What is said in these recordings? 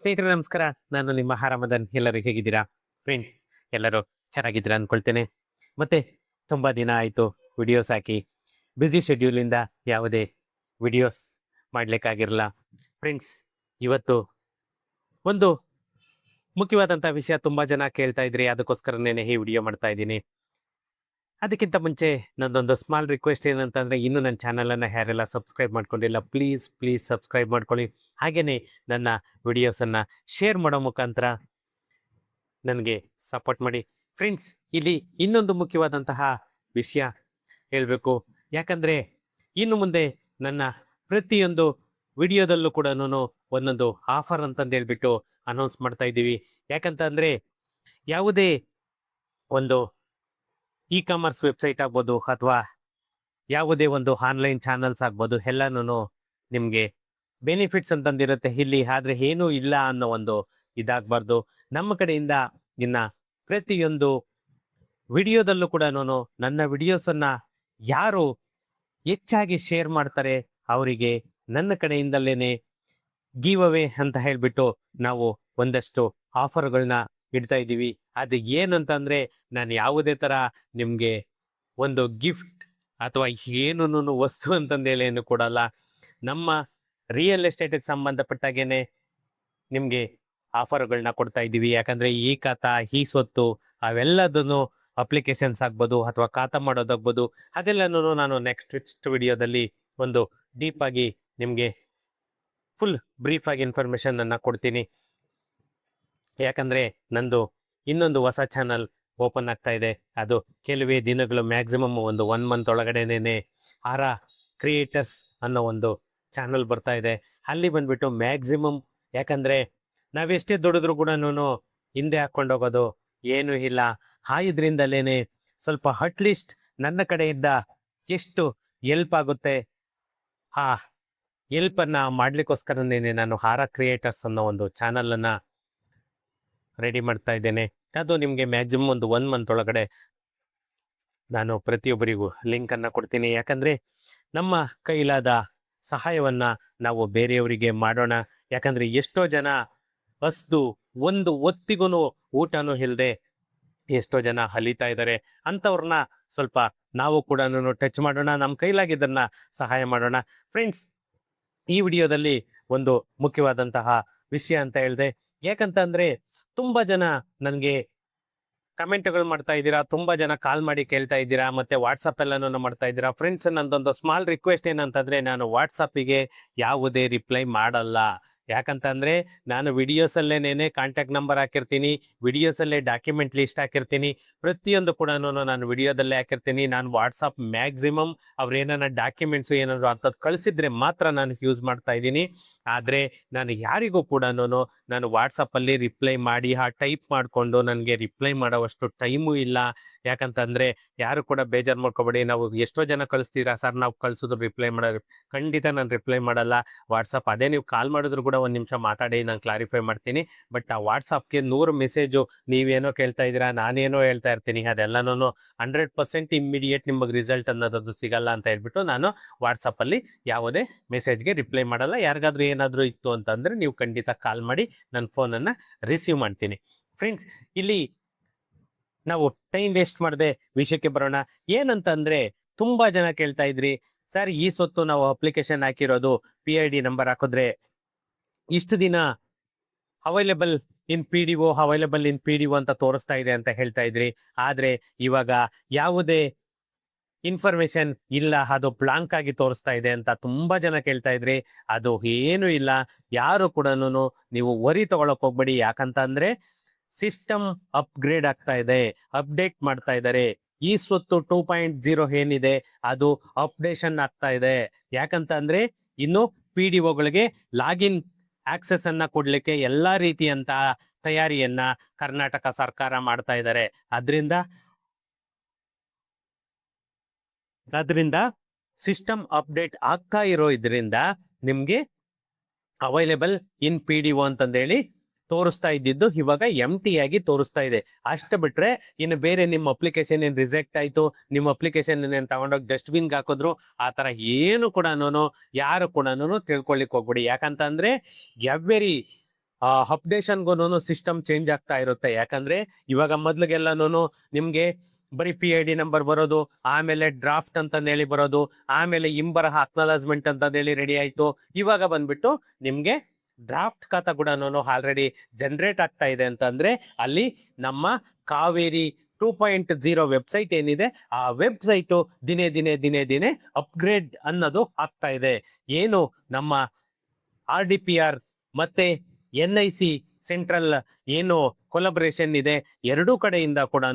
ಸ್ನೇಹಿತರೆ ನಮಸ್ಕಾರ. ನಾನು ನಿಮ್ಮ ಹಾರಾಮದನ್. ಎಲ್ಲರೂ ಹೇಗಿದ್ದೀರಾ ಫ್ರೆಂಡ್ಸ್? ಎಲ್ಲರೂ ಚೆನ್ನಾಗಿದ್ದೀರಾ ಅನ್ಕೊಳ್ತೇನೆ. ಮತ್ತೆ ತುಂಬಾ ದಿನ ಆಯಿತು ವಿಡಿಯೋಸ್ ಹಾಕಿ. ಬ್ಯುಸಿ ಶೆಡ್ಯೂಲಿಂದ ಯಾವುದೇ ವಿಡಿಯೋಸ್ ಮಾಡಲಿಕ್ಕಾಗಿರಲ್ಲ ಫ್ರೆಂಡ್ಸ್. ಇವತ್ತು ಒಂದು ಮುಖ್ಯವಾದಂಥ ವಿಷಯ ತುಂಬ ಜನ ಕೇಳ್ತಾ ಇದ್ರಿ, ಅದಕ್ಕೋಸ್ಕರನೇ ಈ ವಿಡಿಯೋ ಮಾಡ್ತಾ ಇದ್ದೀನಿ. ಅದಕ್ಕಿಂತ ಮುಂಚೆ ನನ್ನದೊಂದು ಸ್ಮಾಲ್ ರಿಕ್ವೆಸ್ಟ್ ಏನಂತಂದರೆ, ಇನ್ನೂ ನನ್ನ ಚಾನಲನ್ನು ಯಾರೆಲ್ಲ ಸಬ್ಸ್ಕ್ರೈಬ್ ಮಾಡ್ಕೊಂಡಿಲ್ಲ ಪ್ಲೀಸ್ ಸಬ್ಸ್ಕ್ರೈಬ್ ಮಾಡ್ಕೊಳ್ಳಿ. ಹಾಗೆಯೇ ನನ್ನ ವಿಡಿಯೋಸನ್ನು ಶೇರ್ ಮಾಡೋ ಮುಖಾಂತರ ನನಗೆ ಸಪೋರ್ಟ್ ಮಾಡಿ ಫ್ರೆಂಡ್ಸ್. ಇಲ್ಲಿ ಇನ್ನೊಂದು ಮುಖ್ಯವಾದಂತಹ ವಿಷಯ ಹೇಳಬೇಕು. ಯಾಕಂದರೆ ಇನ್ನು ಮುಂದೆ ನನ್ನ ಪ್ರತಿಯೊಂದು ವಿಡಿಯೋದಲ್ಲೂ ಕೂಡ ಒಂದೊಂದು ಆಫರ್ ಅಂತಂದು ಹೇಳ್ಬಿಟ್ಟು ಅನೌನ್ಸ್ ಮಾಡ್ತಾ ಇದ್ದೀವಿ. ಯಾಕಂತಂದರೆ ಯಾವುದೇ ಒಂದು ಇ ಕಾಮರ್ಸ್ ವೆಬ್ಸೈಟ್ ಆಗ್ಬೋದು ಅಥವಾ ಯಾವುದೇ ಒಂದು ಆನ್ಲೈನ್ ಚಾನಲ್ಸ್ ಆಗ್ಬೋದು, ಎಲ್ಲನೂ ನಿಮಗೆ ಬೆನಿಫಿಟ್ಸ್ ಅಂತಂದಿರುತ್ತೆ ಇಲ್ಲಿ. ಆದರೆ ಏನೂ ಇಲ್ಲ ಅನ್ನೋ ಒಂದು ಇದಾಗಬಾರ್ದು. ನಮ್ಮ ಕಡೆಯಿಂದ ಇನ್ನು ಪ್ರತಿಯೊಂದು ವಿಡಿಯೋದಲ್ಲೂ ಕೂಡ ನನ್ನ ವಿಡಿಯೋಸನ್ನು ಯಾರು ಹೆಚ್ಚಾಗಿ ಶೇರ್ ಮಾಡ್ತಾರೆ ಅವರಿಗೆ ನನ್ನ ಕಡೆಯಿಂದಲೇ ಗಿವ್ ಅವೇ ಅಂತ ಹೇಳಿಬಿಟ್ಟು ನಾವು ಒಂದಷ್ಟು ಆಫರ್ಗಳನ್ನ ಇಡ್ತಾ ಇದ್ದೀವಿ. ಅದು ಏನಂತಂದರೆ, ನಾನು ಯಾವುದೇ ಥರ ನಿಮಗೆ ಒಂದು ಗಿಫ್ಟ್ ಅಥವಾ ಏನೂ ವಸ್ತು ಅಂತಂದೇಳಿ ಏನು ಕೊಡಲ್ಲ. ನಮ್ಮ ರಿಯಲ್ ಎಸ್ಟೇಟಿಗೆ ಸಂಬಂಧಪಟ್ಟಾಗೇನೆ ನಿಮಗೆ ಆಫರ್ಗಳನ್ನ ಕೊಡ್ತಾ ಇದ್ದೀವಿ. ಯಾಕಂದರೆ ಈ ಖಾತಾ, ಈ ಸ್ವತ್ತು ಅವೆಲ್ಲದನ್ನು ಅಪ್ಲಿಕೇಶನ್ಸ್ ಆಗ್ಬೋದು ಅಥವಾ ಖಾತಾ ಮಾಡೋದಾಗ್ಬೋದು, ಅದೆಲ್ಲನೂ ನಾನು ನೆಕ್ಸ್ಟ್ ವಿಡಿಯೋದಲ್ಲಿ ಒಂದು ಡೀಪಾಗಿ ನಿಮಗೆ ಫುಲ್ ಬ್ರೀಫಾಗಿ ಇನ್ಫಾರ್ಮೇಷನನ್ನು ಕೊಡ್ತೀನಿ. ಯಾಕಂದರೆ ನಂದು ಇನ್ನೊಂದು ಹೊಸ ಚಾನಲ್ ಓಪನ್ ಆಗ್ತಾ ಇದೆ. ಅದು ಕೆಲವೇ ದಿನಗಳು, ಮ್ಯಾಕ್ಸಿಮಮ್ ಒಂದು 1 ಮಂತ್ ಒಳಗಡೆನೇ ಆರಾ ಕ್ರಿಯೇಟರ್ಸ್ ಅನ್ನೋ ಒಂದು ಚಾನಲ್ ಬರ್ತಾ ಇದೆ. ಅಲ್ಲಿ ಬಂದುಬಿಟ್ಟು ಮ್ಯಾಕ್ಸಿಮಮ್, ಯಾಕಂದರೆ ನಾವೆಷ್ಟೇ ದುಡಿದ್ರೂ ಕೂಡ ಹಿಂದೆ ಹಾಕ್ಕೊಂಡೋಗೋದು ಏನೂ ಇಲ್ಲ. ಇದರಿಂದಲೇ ಸ್ವಲ್ಪ ಅಟ್ಲೀಸ್ಟ್ ನನ್ನ ಕಡೆಯಿಂದ ಎಷ್ಟು ಎಲ್ಪ್ ಆಗುತ್ತೆ ಆ ಎಲ್ಪನ್ನು ಮಾಡಲಿಕ್ಕೋಸ್ಕರನೇ ನಾನು ಆರಾ ಕ್ರಿಯೇಟರ್ಸ್ ಅನ್ನೋ ಒಂದು ಚಾನಲನ್ನು ರೆಡಿ ಮಾಡ್ತಾ ಇದ್ದೇನೆ. ಅದು ನಿಮಗೆ ಮ್ಯಾಕ್ಸಿಮಮ್ ಒಂದು 1 ಮಂತ್ ಒಳಗಡೆ ನಾನು ಪ್ರತಿಯೊಬ್ಬರಿಗೂ ಲಿಂಕನ್ನು ಕೊಡ್ತೀನಿ. ಯಾಕಂದರೆ ನಮ್ಮ ಕೈಲಾದ ಸಹಾಯವನ್ನು ನಾವು ಬೇರೆಯವರಿಗೆ ಮಾಡೋಣ. ಯಾಕಂದರೆ ಎಷ್ಟೋ ಜನ ಹಸ್ದು ಒಂದು ಹೊತ್ತಿಗೂ ಊಟನೂ ಇಲ್ಲದೆ ಎಷ್ಟೋ ಜನ ಅಲಿತಾ ಇದ್ದಾರೆ. ಅಂಥವ್ರನ್ನ ಸ್ವಲ್ಪ ನಾವು ಕೂಡ ಟಚ್ ಮಾಡೋಣ, ನಮ್ಮ ಕೈಲಾಗಿದ್ದನ್ನು ಸಹಾಯ ಮಾಡೋಣ ಫ್ರೆಂಡ್ಸ್. ಈ ವಿಡಿಯೋದಲ್ಲಿ ಒಂದು ಮುಖ್ಯವಾದಂತಹ ವಿಷಯ ಅಂತ ಹೇಳಿದೆ. ಯಾಕಂತಂದರೆ ತುಂಬ ಜನ ನನಗೆ ಕಮೆಂಟ್ಗಳು ಮಾಡ್ತಾ ಇದ್ದೀರಾ, ತುಂಬ ಜನ ಕಾಲ್ ಮಾಡಿ ಕೇಳ್ತಾ ಇದ್ದೀರಾ, ಮತ್ತು ವಾಟ್ಸಪ್ಪೆಲ್ಲನೂ ಮಾಡ್ತಾ ಇದ್ದೀರಾ ಫ್ರೆಂಡ್ಸ್. ನಂದೊಂದು ಸ್ಮಾಲ್ ರಿಕ್ವೆಸ್ಟ್ ಏನಂತಂದರೆ, ನಾನು ವಾಟ್ಸಪ್ಪಿಗೆ ಯಾವುದೇ ರಿಪ್ಲೈ ಮಾಡಲ್ಲ. ಯಾಕಂತಂದರೆ ನಾನು ವಿಡಿಯೋಸಲ್ಲೇನೇ ಕಾಂಟ್ಯಾಕ್ಟ್ ನಂಬರ್ ಹಾಕಿರ್ತೀನಿ, ವಿಡಿಯೋಸಲ್ಲೇ ಡಾಕ್ಯುಮೆಂಟ್ ಲಿಸ್ಟ್ ಹಾಕಿರ್ತೀನಿ, ಪ್ರತಿಯೊಂದು ಕೂಡ ನಾನು ವಿಡಿಯೋದಲ್ಲೇ ಹಾಕಿರ್ತೀನಿ. ನಾನು ವಾಟ್ಸಪ್ ಮ್ಯಾಕ್ಸಿಮಮ್ ಅವ್ರೇನ ಡಾಕ್ಯುಮೆಂಟ್ಸು ಏನಾದರೂ ಅಂಥದ್ದು ಕಳಿಸಿದ್ರೆ ಮಾತ್ರ ನಾನು ಯೂಸ್ ಮಾಡ್ತಾ ಇದ್ದೀನಿ. ಆದರೆ ನಾನು ಯಾರಿಗೂ ಕೂಡ ನಾನು ವಾಟ್ಸಪ್ಪಲ್ಲಿ ರಿಪ್ಲೈ ಮಾಡಿ ಟೈಪ್ ಮಾಡಿಕೊಂಡು ನನಗೆ ರಿಪ್ಲೈ ಮಾಡೋವಷ್ಟು ಟೈಮು ಇಲ್ಲ. ಯಾಕಂತಂದರೆ ಯಾರು ಕೂಡ ಬೇಜಾರು ಮಾಡ್ಕೊಬೇಡಿ. ನಾವು ಎಷ್ಟೋ ಜನ ಕಳಿಸ್ತೀರಾ ಸರ್, ನಾವು ಕಳಿಸಿದ್ರು ರಿಪ್ಲೈ ಮಾಡೋದು, ಖಂಡಿತ ನಾನು ರಿಪ್ಲೈ ಮಾಡಲ್ಲ ವಾಟ್ಸಪ್. ಅದೇ ನೀವು ಕಾಲ್ ಮಾಡಿದ್ರು ಕೂಡ ಒಂದು ನಿಮಿಷ ಮಾತಾಡಿ, ನಾನು ಕ್ಲಾರಿಫೈ ಮಾಡ್ತೀನಿ. ಬಟ್ ಆ ವಾಟ್ಸಪ್ಗೆ 100 ಮೆಸೇಜು ನೀವೇನೋ ಕೇಳ್ತಾ ಇದ್ದೀರಾ, ನಾನೇನೋ ಹೇಳ್ತಾ ಇರ್ತೀನಿ, ಅದೆಲ್ಲನೂ 100% ಇಮ್ಮಿಡಿಯೇಟ್ ನಿಮಗೆ ರಿಸಲ್ಟ್ ಅನ್ನೋದು ಸಿಗಲ್ಲ ಅಂತ ಹೇಳ್ಬಿಟ್ಟು ನಾನು ವಾಟ್ಸಪ್ಪಲ್ಲಿ ಯಾವುದೇ ಮೆಸೇಜ್ಗೆ ರಿಪ್ಲೈ ಮಾಡಲ್ಲ. ಯಾರಿಗಾದ್ರೂ ಏನಾದರೂ ಇತ್ತು ಅಂತಂದರೆ ನೀವು ಖಂಡಿತ ಕಾಲ್ ಮಾಡಿ, ನನ್ನ ಫೋನನ್ನು ರಿಸೀವ್ ಮಾಡ್ತೀನಿ ಫ್ರೆಂಡ್ಸ್. ಇಲ್ಲಿ ನಾವು ಟೈಮ್ ವೇಸ್ಟ್ ಮಾಡದೆ ವಿಷಯಕ್ಕೆ ಬರೋಣ. ಏನಂತಂದರೆ, ತುಂಬ ಜನ ಕೇಳ್ತಾ ಇದ್ರಿ, ಸರ್ ಈ ಸ್ವತ್ತು ನಾವು ಅಪ್ಲಿಕೇಶನ್ ಹಾಕಿರೋದು PID ನಂಬರ್ ಹಾಕಿದ್ರೆ ಇಷ್ಟು ದಿನ ಅವೈಲೇಬಲ್ ಇನ್ PDO ಅಂತ ತೋರಿಸ್ತಾ ಇದೆ ಅಂತ ಹೇಳ್ತಾ ಇದ್ರಿ. ಆದರೆ ಇವಾಗ ಯಾವುದೇ ಇನ್ಫಾರ್ಮೇಶನ್ ಇಲ್ಲ, ಅದು ಬ್ಲಾಂಕ್ ಆಗಿ ತೋರಿಸ್ತಾ ಇದೆ ಅಂತ ತುಂಬ ಜನ ಕೇಳ್ತಾ ಇದ್ರಿ. ಅದು ಏನೂ ಇಲ್ಲ, ಯಾರು ಕೂಡ ನೀವು ವರಿ ತಗೊಳಕ್ ಹೋಗ್ಬೇಡಿ. ಯಾಕಂತಂದರೆ ಸಿಸ್ಟಮ್ ಅಪ್ಗ್ರೇಡ್ ಆಗ್ತಾ ಇದೆ, ಅಪ್ಡೇಟ್ ಮಾಡ್ತಾ ಇದ್ದಾರೆ. ಈ ಸ್ವತ್ತು 2.0 ಏನಿದೆ ಅದು ಅಪ್ಡೇಷನ್ ಆಗ್ತಾ ಇದೆ. ಯಾಕಂತಂದರೆ ಇನ್ನು PDOಗಳಿಗೆ ಲಾಗಿನ್ ಆಕ್ಸೆಸ್ ಅನ್ನ ಕೊಡ್ಲಿಕ್ಕೆ ಎಲ್ಲ ರೀತಿಯಂತ ತಯಾರಿಯನ್ನ ಕರ್ನಾಟಕ ಸರ್ಕಾರ ಮಾಡ್ತಾ ಇದ್ದಾರೆ. ಅದರಿಂದ ಸಿಸ್ಟಮ್ ಅಪ್ಡೇಟ್ ಆಗ್ತಾ ಇರೋ ಇದರಿಂದ ನಿಮ್ಗೆ ಅವೈಲೇಬಲ್ ಇನ್ PDO ಅಂತಂದೇಳಿ ತೋರಿಸ್ತಾ ಇದ್ದಿದ್ದು ಇವಾಗ ಎಂಟಿ ಆಗಿ ತೋರಿಸ್ತಾ ಇದೆ. ಅಷ್ಟು ಬಿಟ್ರೆ ಇನ್ನು ಬೇರೆ ನಿಮ್ಮ ಅಪ್ಲಿಕೇಶನ್ ಏನು ರಿಜೆಕ್ಟ್ ಆಯಿತು, ನಿಮ್ಮ ಅಪ್ಲಿಕೇಶನ್ ಏನು ತಗೊಂಡೋಗಿ ಡಸ್ಟ್ಬಿನ್ಗೆ ಹಾಕಿದ್ರು, ಆ ಥರ ಏನು ಕೂಡ ಯಾರು ಕೂಡ ತಿಳ್ಕೊಳ್ಳಿಕ್ಕೆ ಹೋಗ್ಬಿಡಿ. ಯಾಕಂತಂದರೆ ಎವ್ರಿ ಅಪ್ಡೇಷನ್ಗೂ ಸಿಸ್ಟಮ್ ಚೇಂಜ್ ಆಗ್ತಾ ಇರುತ್ತೆ. ಯಾಕಂದ್ರೆ ಇವಾಗ ಮೊದ್ಲಿಗೆಲ್ಲನೂ ನಿಮ್ಗೆ ಬರೀ PID ನಂಬರ್ ಬರೋದು, ಆಮೇಲೆ ಡ್ರಾಫ್ಟ್ ಅಂತಂದೇಳಿ ಬರೋದು, ಆಮೇಲೆ ಇಂಬರಹ ಅಕ್ನಾಲಜ್ಮೆಂಟ್ ಅಂತಂದೇಳಿ ರೆಡಿ ಆಯ್ತು. ಇವಾಗ ಬಂದ್ಬಿಟ್ಟು ನಿಮ್ಗೆ ಡ್ರಾಫ್ಟ್ ಖಾತಾ ಕೂಡ ಆಲ್ರೆಡಿ ಜನರೇಟ್ ಆಗ್ತಾ ಇದೆ ಅಂತಂದ್ರೆ ಅಲ್ಲಿ ನಮ್ಮ ಕಾವೇರಿ 2.0 ವೆಬ್ಸೈಟ್ ಏನಿದೆ ಆ ವೆಬ್ಸೈಟು ದಿನೇ ದಿನೇ ದಿನೇ ದಿನೇ ಅಪ್ಗ್ರೇಡ್ ಅನ್ನೋದು ಆಗ್ತಾ ಇದೆ. ಏನು ನಮ್ಮ RDPR ಮತ್ತೆ NIC ಸೆಂಟ್ರಲ್ ಏನು ಕೊಲಬರೇಷನ್ ಇದೆ, ಎರಡೂ ಕಡೆಯಿಂದ ಕೂಡ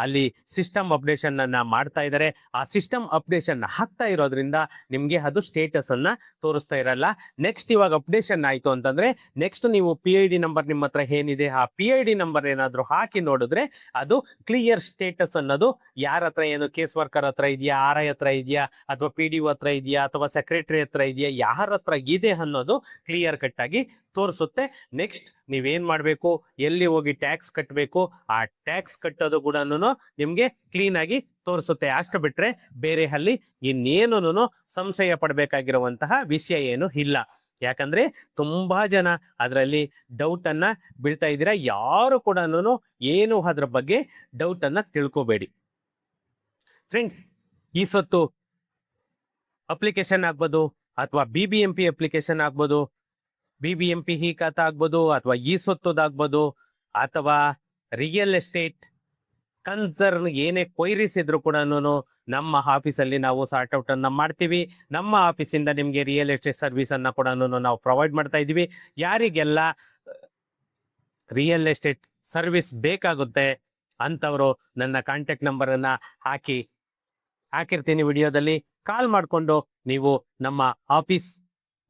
ಅಲ್ಲಿ ಸಿಸ್ಟಮ್ ಅಪ್ಡೇಷನ್ ಅನ್ನ ಮಾಡ್ತಾ ಇದ್ದಾರೆ. ಆ ಸಿಸ್ಟಮ್ ಅಪ್ಡೇಷನ್ ಹಾಕ್ತಾ ಇರೋದ್ರಿಂದ ನಿಮ್ಗೆ ಅದು ಸ್ಟೇಟಸ್ ಅನ್ನ ತೋರಿಸ್ತಾ ಇರಲ್ಲ. ನೆಕ್ಸ್ಟ್ ಇವಾಗ ಅಪ್ಡೇಷನ್ ಆಯ್ತು ಅಂತಂದ್ರೆ ನೆಕ್ಸ್ಟ್ ನೀವು PID ನಂಬರ್ ನಿಮ್ಮ ಹತ್ರ ಏನಿದೆ ಆ PID ನಂಬರ್ ಏನಾದ್ರು ಹಾಕಿ ನೋಡಿದ್ರೆ ಅದು ಕ್ಲಿಯರ್ ಸ್ಟೇಟಸ್ ಅನ್ನೋದು ಯಾರ ಹತ್ರ, ಏನು ಕೇಸ್ ವರ್ಕರ್ ಹತ್ರ ಇದೆಯಾ, RI ಹತ್ರ ಇದೆಯಾ, ಅಥವಾ PDO ಹತ್ರ ಇದೆಯಾ, ಅಥವಾ ಸೆಕ್ರೆಟರಿ ಹತ್ರ ಇದೆಯಾ, ಯಾರ ಹತ್ರ ಇದೆ ಅನ್ನೋದು ಕ್ಲಿಯರ್ ಕಟ್ ಆಗಿ ತೋರಿಸುತ್ತೆ. ನೆಕ್ಸ್ಟ್ ನೀವೇನ್ ಮಾಡ್ಬೇಕು, ಎಲ್ಲಿ ಹೋಗಿ ಟ್ಯಾಕ್ಸ್ ಕಟ್ಟಬೇಕು, ಆ ಟ್ಯಾಕ್ಸ್ ಕಟ್ಟೋದು ಕೂಡ ನಿಮ್ಗೆ ಕ್ಲೀನ್ ಆಗಿ ತೋರಿಸುತ್ತೆ. ಅಷ್ಟು ಬಿಟ್ರೆ ಬೇರೆ ಅಲ್ಲಿ ಇನ್ನೇನು ಸಂಶಯ ಪಡಬೇಕಾಗಿರುವಂತಹ ವಿಷಯ ಏನು ಇಲ್ಲ. ಯಾಕಂದ್ರೆ ತುಂಬಾ ಜನ ಅದರಲ್ಲಿ ಡೌಟ್ ಅನ್ನ ಬೀಳ್ತಾ ಇದ್ದೀರಾ. ಯಾರು ಕೂಡ ಏನು ಅದ್ರ ಬಗ್ಗೆ ಡೌಟ್ ಅನ್ನ ತಿಳ್ಕೋಬೇಡಿ ಫ್ರೆಂಡ್ಸ್. ಈ ಸ್ವತ್ತು ಅಪ್ಲಿಕೇಶನ್ ಆಗ್ಬೋದು, ಅಥವಾ BBMP ಅಪ್ಲಿಕೇಶನ್ ಆಗ್ಬೋದು, BBMP ಖಾತಾ ಆಗ್ಬೋದು, ಅಥವಾ ಈ ಸ್ವತ್ತುದಾಗ್ಬೋದು, ಅಥವಾ ರಿಯಲ್ ಎಸ್ಟೇಟ್ ಕನ್ಸರ್ನ್ ಏನೇ ಕ್ವೈರೀಸ್ ಇದ್ರು ಕೂಡ ನಮ್ಮ ಆಫೀಸಲ್ಲಿ ನಾವು ಸಾರ್ಟ್ ಔಟ್ ಅನ್ನ ಮಾಡ್ತೀವಿ. ನಮ್ಮ ಆಫೀಸಿಂದ ನಿಮ್ಗೆ ರಿಯಲ್ ಎಸ್ಟೇಟ್ ಸರ್ವಿಸ್ ಅನ್ನ ಕೂಡ ನಾವು ಪ್ರೊವೈಡ್ ಮಾಡ್ತಾ ಇದೀವಿ. ಯಾರಿಗೆಲ್ಲ ರಿಯಲ್ ಎಸ್ಟೇಟ್ ಸರ್ವಿಸ್ ಬೇಕಾಗುತ್ತೆ ಅಂತವರು ನನ್ನ ಕಾಂಟ್ಯಾಕ್ಟ್ ನಂಬರ್ ಅನ್ನ ಹಾಕಿರ್ತೀನಿ ವಿಡಿಯೋದಲ್ಲಿ. ಕಾಲ್ ಮಾಡಿಕೊಂಡು ನೀವು ನಮ್ಮ office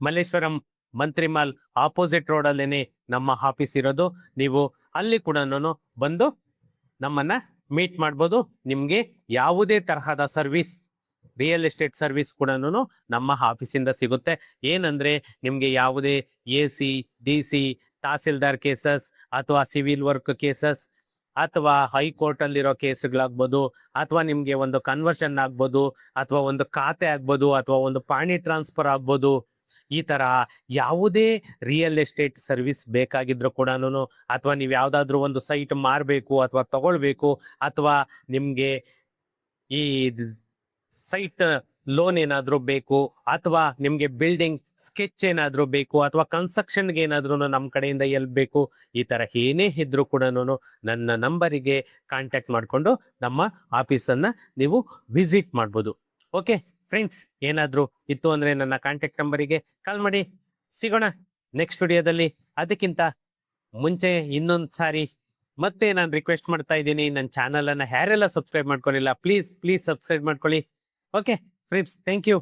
Malleshwaram Mantri Mall opposite road ಅಲ್ಲೇನೆ ನಮ್ಮ ಆಫೀಸ್ ಇರೋದು. ನೀವು ಅಲ್ಲಿ ಕೂಡ ಬಂದು ನಮ್ಮನ್ನ ಮೀಟ್ ಮಾಡ್ಬೋದು. ನಿಮ್ಗೆ ಯಾವುದೇ ತರಹದ ಸರ್ವಿಸ್, ರಿಯಲ್ ಎಸ್ಟೇಟ್ ಸರ್ವಿಸ್ ಕೂಡ ನಮ್ಮ ಆಫೀಸಿಂದ ಸಿಗುತ್ತೆ. ಏನಂದ್ರೆ ನಿಮ್ಗೆ ಯಾವುದೇ AC, DC, ತಹಸೀಲ್ದಾರ್ ಕೇಸಸ್, ಅಥವಾ ಸಿವಿಲ್ ವರ್ಕ್ ಕೇಸಸ್, ಅಥವಾ ಹೈಕೋರ್ಟ್ ಅಲ್ಲಿರೋ ಕೇಸ್ಗಳಾಗ್ಬೋದು, ಅಥವಾ ನಿಮ್ಗೆ ಒಂದು ಕನ್ವರ್ಷನ್ ಆಗ್ಬೋದು, ಅಥವಾ ಒಂದು ಖಾತೆ ಆಗ್ಬೋದು, ಅಥವಾ ಒಂದು ಪಾಣಿ ಟ್ರಾನ್ಸ್ಫರ್ ಆಗ್ಬೋದು. ಈ ತರ ಯಾವುದೇ ರಿಯಲ್ ಎಸ್ಟೇಟ್ ಸರ್ವಿಸ್ ಬೇಕಾಗಿದ್ರು ಕೂಡ, ಅಥವಾ ನೀವು ಯಾವ್ದಾದ್ರು ಒಂದು ಸೈಟ್ ಮಾರಬೇಕು ಅಥವಾ ತಗೊಳ್ಬೇಕು, ಅಥವಾ ನಿಮ್ಗೆ ಈ ಸೈಟ್ ಲೋನ್ ಏನಾದ್ರು ಬೇಕು, ಅಥವಾ ನಿಮ್ಗೆ ಬಿಲ್ಡಿಂಗ್ ಸ್ಕೆಚ್ ಏನಾದ್ರು ಬೇಕು, ಅಥವಾ ಕನ್ಸ್ಟ್ರಕ್ಷನ್ಗೆ ಏನಾದ್ರು ನಮ್ಮ ಕಡೆಯಿಂದ ಎಲ್ಲಿ ಬೇಕು, ಈ ತರ ಏನೇ ಇದ್ರು ಕೂಡ ನನ್ನ ನಂಬರಿಗೆ ಕಾಂಟ್ಯಾಕ್ಟ್ ಮಾಡಿಕೊಂಡು ನಮ್ಮ ಆಫೀಸನ್ನ ನೀವು ವಿಸಿಟ್ ಮಾಡ್ಬೋದು. ಓಕೆ ಫ್ರೆಂಡ್ಸ್, ಏನಾದ್ರು ಇತ್ತು ಅಂದ್ರೆ ನನ್ನ ಕಾಂಟ್ಯಾಕ್ಟ್ ನಂಬರಿಗೆ ಕಾಲ್ ಮಾಡಿ. ಸಿಗೋಣ ನೆಕ್ಸ್ಟ್ ವಿಡಿಯೋದಲ್ಲಿ. ಅದಕ್ಕಿಂತ ಮುಂಚೆ ಇನ್ನೊಂದು ಸಾರಿ ಮತ್ತೆ ನಾನು ರಿಕ್ವೆಸ್ಟ್ ಮಾಡ್ತಾ ಇದ್ದೀನಿ, ನನ್ನ ಚಾನಲ್ ಅನ್ನ ಯಾರೆಲ್ಲ ಸಬ್ಸ್ಕ್ರೈಬ್ ಮಾಡ್ಕೊಳ್ಳಿಲ್ಲ ಪ್ಲೀಸ್ ಸಬ್ಸ್ಕ್ರೈಬ್ ಮಾಡ್ಕೊಳ್ಳಿ. Okay friends, thank you.